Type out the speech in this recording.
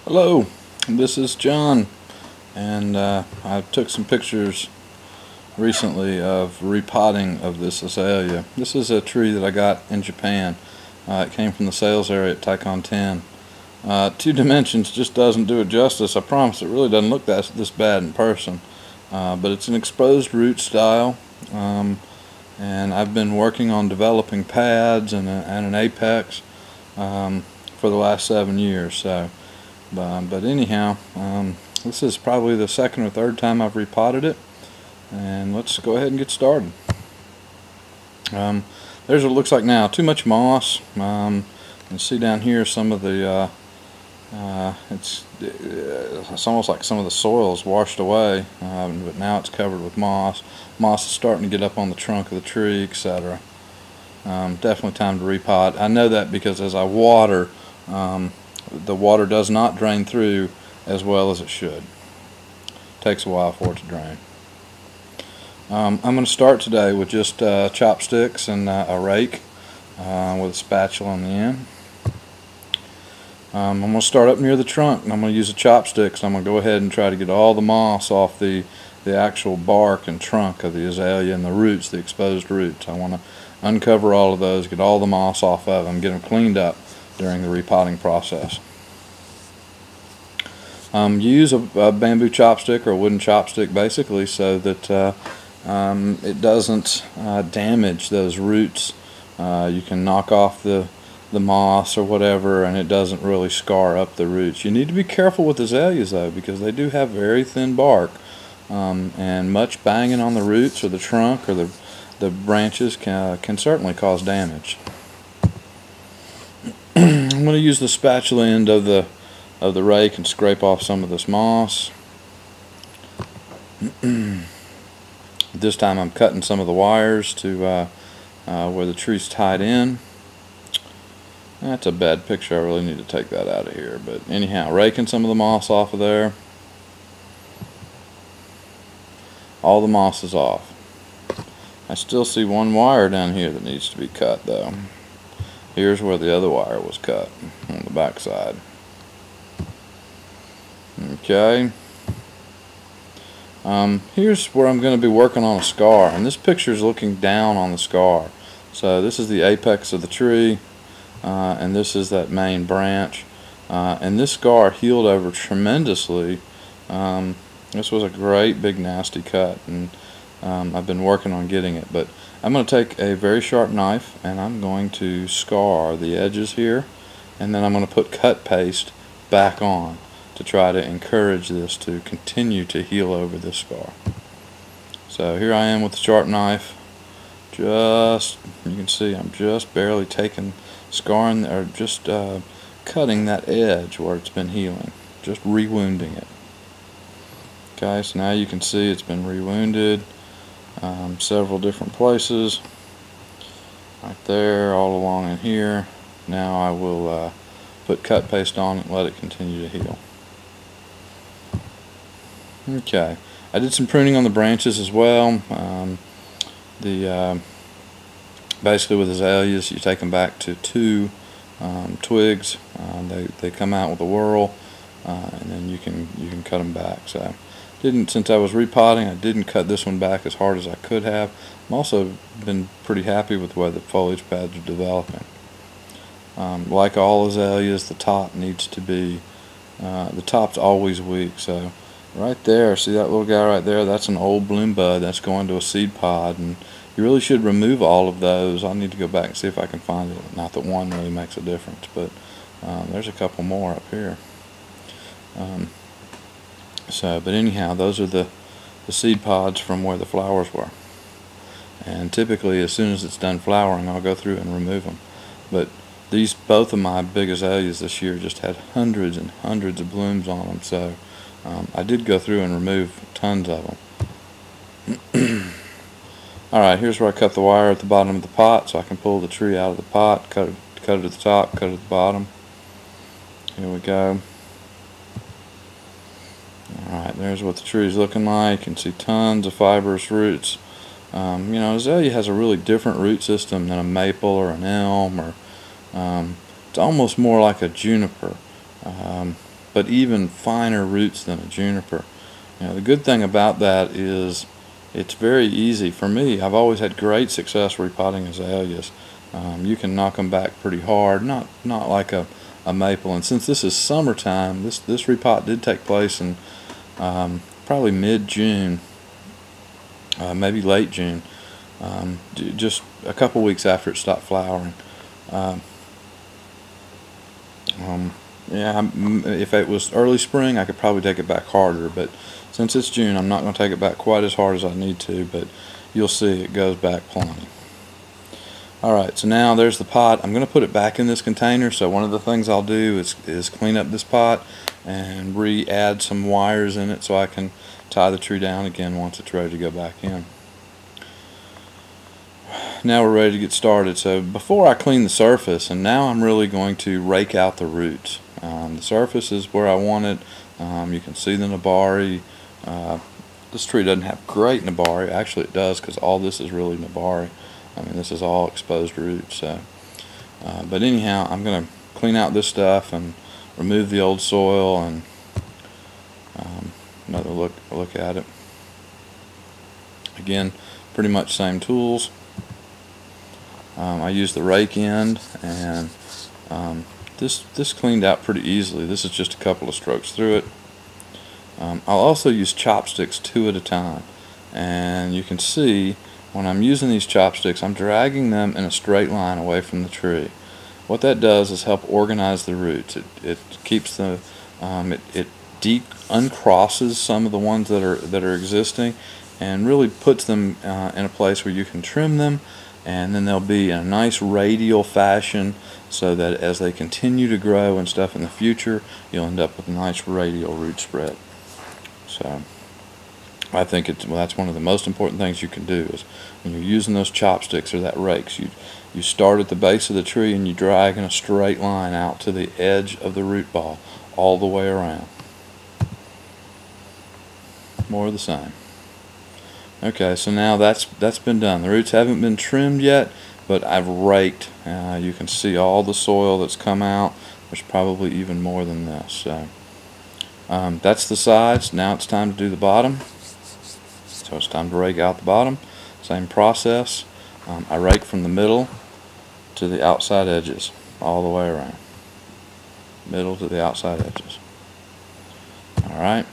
Hello, this is John, and I took some pictures recently of repotting of this azalea. This is a tree that I got in Japan. It came from the sales area at Taikon 10. 2 dimensions just doesn't do it justice. I promise it really doesn't look this bad in person, but it's an exposed root style, and I've been working on developing pads and an apex for the last 7 years. So. But anyhow, this is probably the second or third time I've repotted it, and let's go ahead and get started. There's what it looks like now. Too much moss. You can see down here some of the it's almost like some of the soil is washed away, but now it's covered with moss. Moss is starting to get up on the trunk of the tree, etc. Definitely time to repot. I know that because as I water, the water does not drain through as well as it should. It takes a while for it to drain. I'm going to start today with just chopsticks and a rake with a spatula on the end. I'm going to start up near the trunk, and I'm going to use the chopsticks. I'm going to go ahead and try to get all the moss off the actual bark and trunk of the azalea and the roots, the exposed roots. I want to uncover all of those, get all the moss off of them, get them cleaned up during the repotting process. Use a bamboo chopstick or a wooden chopstick basically so that it doesn't damage those roots. You can knock off the moss or whatever, and it doesn't really scar up the roots. You need to be careful with azaleas though, because they do have very thin bark, and much banging on the roots or the trunk or the branches can certainly cause damage. I'm going to use the spatula end of the rake and scrape off some of this moss. This time I'm cutting some of the wires to where the tree's tied in. That's a bad picture. I really need to take that out of here. But anyhow, raking some of the moss off of there. All the moss is off. I still see one wire down here that needs to be cut though. Here's where the other wire was cut on the back side. Okay. Here's where I'm going to be working on a scar, and this picture is looking down on the scar. So this is the apex of the tree, and this is that main branch, and this scar healed over tremendously. This was a great big nasty cut, and I've been working on getting it, but I'm going to take a very sharp knife and I'm going to scar the edges here, and then I'm going to put cut paste back on to try to encourage this to continue to heal over this scar. So here I am with the sharp knife. You can see I'm just barely scarring, or just cutting that edge where it's been healing, just rewounding it. Okay, so now you can see it's been rewounded. Several different places, right there, all along in here. Now I will put cut paste on it and let it continue to heal. Okay, I did some pruning on the branches as well. Basically with azaleas, you take them back to 2 twigs. They come out with a whorl, and then you can cut them back. So. Since I was repotting, I didn't cut this one back as hard as I could have. I'm also been pretty happy with the way the foliage pads are developing. Like all azaleas, the top needs to be, the top's always weak. So right there, see that little guy right there? That's an old bloom bud that's going to a seed pod, and you really should remove all of those. I need to go back and see if I can find it. Not that one really makes a difference, but there's a couple more up here. But anyhow, those are the seed pods from where the flowers were. And typically, as soon as it's done flowering, I'll go through and remove them. But both of my big azaleas this year just had hundreds and hundreds of blooms on them. So I did go through and remove tons of them. Alright, here's where I cut the wire at the bottom of the pot, so I can pull the tree out of the pot, cut it at the top, cut it at the bottom. Here we go. Alright, there's what the tree is looking like. You can see tons of fibrous roots. Azalea has a really different root system than a maple or an elm, or it's almost more like a juniper. but even finer roots than a juniper. The good thing about that is it's very easy. For me, I've always had great success repotting azaleas. You can knock them back pretty hard, not like a maple. And since this is summertime, this repot did take place in probably mid-June, maybe late June, just a couple weeks after it stopped flowering. Yeah, if it was early spring, I could probably take it back harder, but since it's June, I'm not going to take it back quite as hard as I need to, but you'll see it goes back plenty. Alright, so now there's the pot. I'm going to put it back in this container, so one of the things I'll do is clean up this pot and re-add some wires in it so I can tie the tree down again once it's ready to go back in. Now we're ready to get started. So before I clean the surface, and now I'm really going to rake out the roots. The surface is where I want it. You can see the nabari. This tree doesn't have great nabari. Actually it does, because all this is really nabari. I mean, this is all exposed roots. So, but anyhow, I'm going to clean out this stuff and remove the old soil and another look at it. Again, pretty much same tools. I used the rake end, and this cleaned out pretty easily. This is just a couple of strokes through it. I'll also use chopsticks 2 at a time, and you can see when I'm using these chopsticks, I'm dragging them in a straight line away from the tree. What that does is help organize the roots. It keeps the it uncrosses some of the ones that are existing, and really puts them in a place where you can trim them, and then they'll be in a nice radial fashion, so that as they continue to grow and stuff in the future, you'll end up with a nice radial root spread. So I think that's one of the most important things you can do, is when you're using those chopsticks or that rakes, you start at the base of the tree and you drag in a straight line out to the edge of the root ball all the way around. More of the same. Okay, so now that's been done. The roots haven't been trimmed yet, but I've raked. You can see all the soil that's come out. There's probably even more than this. So that's the sides. Now it's time to do the bottom. So it's time to rake out the bottom. Same process. I rake from the middle to the outside edges, all the way around. Middle to the outside edges. Alright.